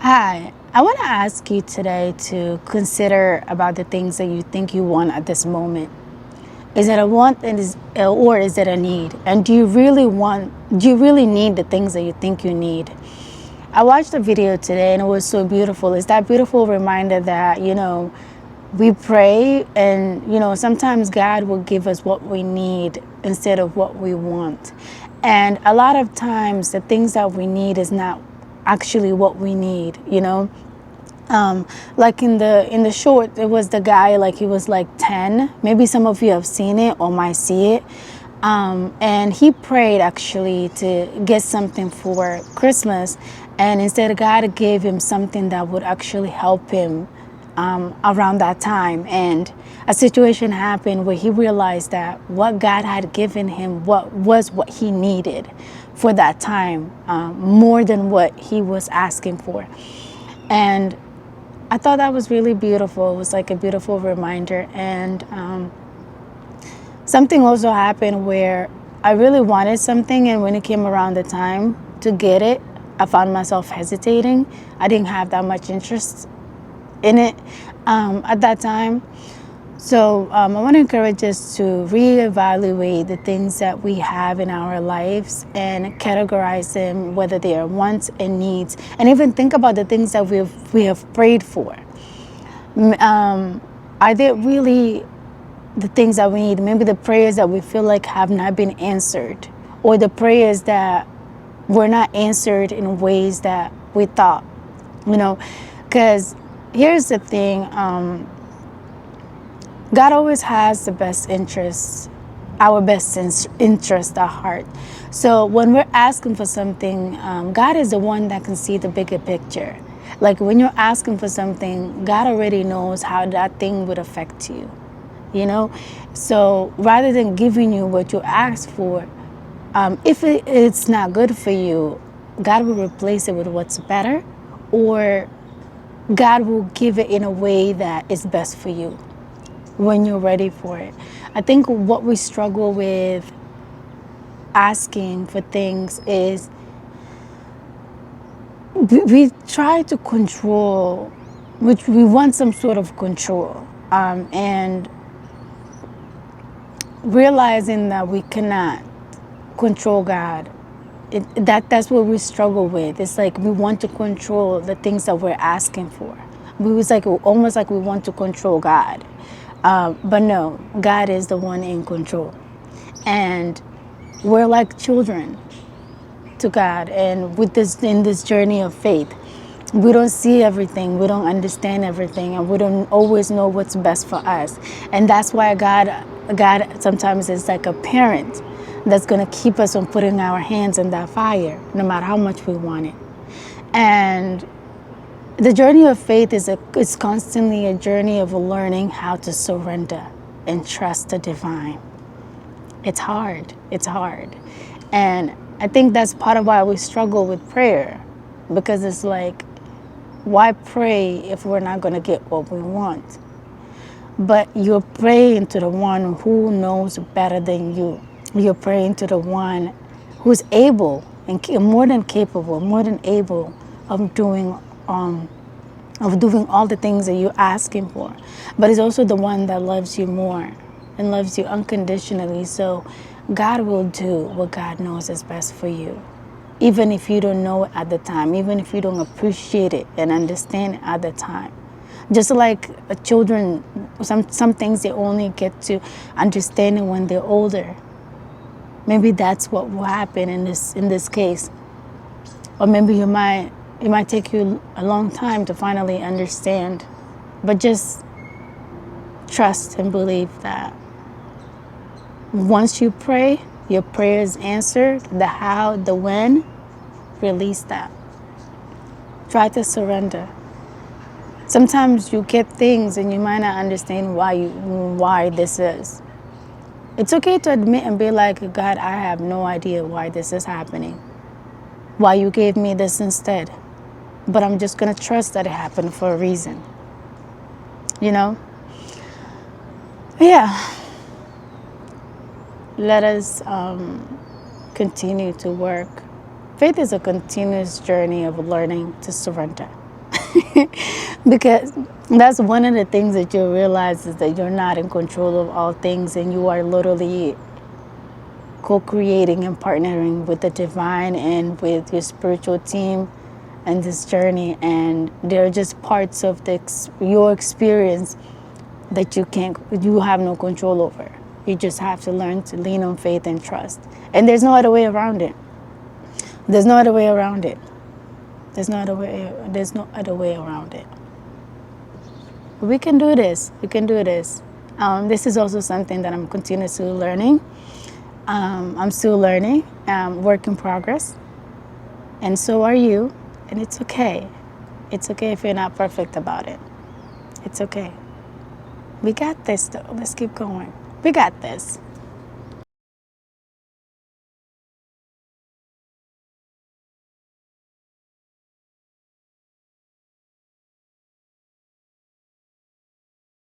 Hi, I want to ask you today to consider about the things that you think you want at this moment. Is it a want or is it a need? And do you really need the things that you think you need? I watched a video today and it was so beautiful. It's that beautiful reminder that, we pray and, sometimes God will give us what we need instead of what we want. And a lot of times the things that we need is not actually what we need. Like in the short, it was the guy, like he was like 10. Maybe some of you have seen it or might see it. And he prayed actually to get something for Christmas, and instead God gave him something that would actually help him around that time. And a situation happened where he realized that what God had given him what he needed for that time, more than what he was asking for. And I thought that was really beautiful. It was like a beautiful reminder. And something also happened where I really wanted something, and when it came around the time to get it, I found myself hesitating. I didn't have that much interest in it at that time. So I want to encourage us to reevaluate the things that we have in our lives and categorize them, whether they are wants and needs, and even think about the things that we have prayed for. Are they really the things that we need? Maybe the prayers that we feel like have not been answered, or the prayers that were not answered in ways that we thought, because here's the thing. God always has the best interests, our best interest at heart. So when we're asking for something, God is the one that can see the bigger picture. Like when you're asking for something, God already knows how that thing would affect you, you know? So rather than giving you what you asked for, if it's not good for you, God will replace it with what's better, or God will give it in a way that is best for you when you're ready for it. I think what we struggle with asking for things is we try to control, which we want some sort of control, and realizing that we cannot control God. That's what we struggle with. It's like we want to control the things that we're asking for. It's like almost like we want to control God. But no, God is the one in control. And we're like children to God. And in this journey of faith, we don't see everything, we don't understand everything, and we don't always know what's best for us. And that's why God sometimes is like a parent that's going to keep us from putting our hands in that fire, no matter how much we want it. And the journey of faith is constantly a journey of learning how to surrender and trust the divine. It's hard. It's hard. And I think that's part of why we struggle with prayer, because it's like, why pray if we're not going to get what we want? But you're praying to the one who knows better than you. You're praying to the one who's able and more than capable, more than able of doing all the things that you're asking for. But it's also the one that loves you more and loves you unconditionally. So God will do what God knows is best for you, even if you don't know it at the time, even if you don't appreciate it and understand it at the time. Just like children, some things they only get to understand it when they're older. Maybe that's what will happen in this case. Or maybe it might take you a long time to finally understand. But just trust and believe that once you pray, your prayer is answered. The how, the when, release that. Try to surrender. Sometimes you get things and you might not understand why this is. It's okay to admit and be like, God, I have no idea why this is happening, why you gave me this instead. But I'm just going to trust that it happened for a reason. Yeah. Let us continue to work. Faith is a continuous journey of learning to surrender. Because that's one of the things that you realize is that you're not in control of all things, and you are literally co-creating and partnering with the divine and with your spiritual team and this journey, and they're just parts of your experience that you have no control over. You just have to learn to lean on faith and trust, and there's no other way around it. There's no other way around it. There's no other way around it. We can do this. We can do this. This is also something that I'm continuously learning. I'm still learning, work in progress, and so are you. And it's okay. It's okay if you're not perfect about it. It's okay. We got this, though. Let's keep going. We got this.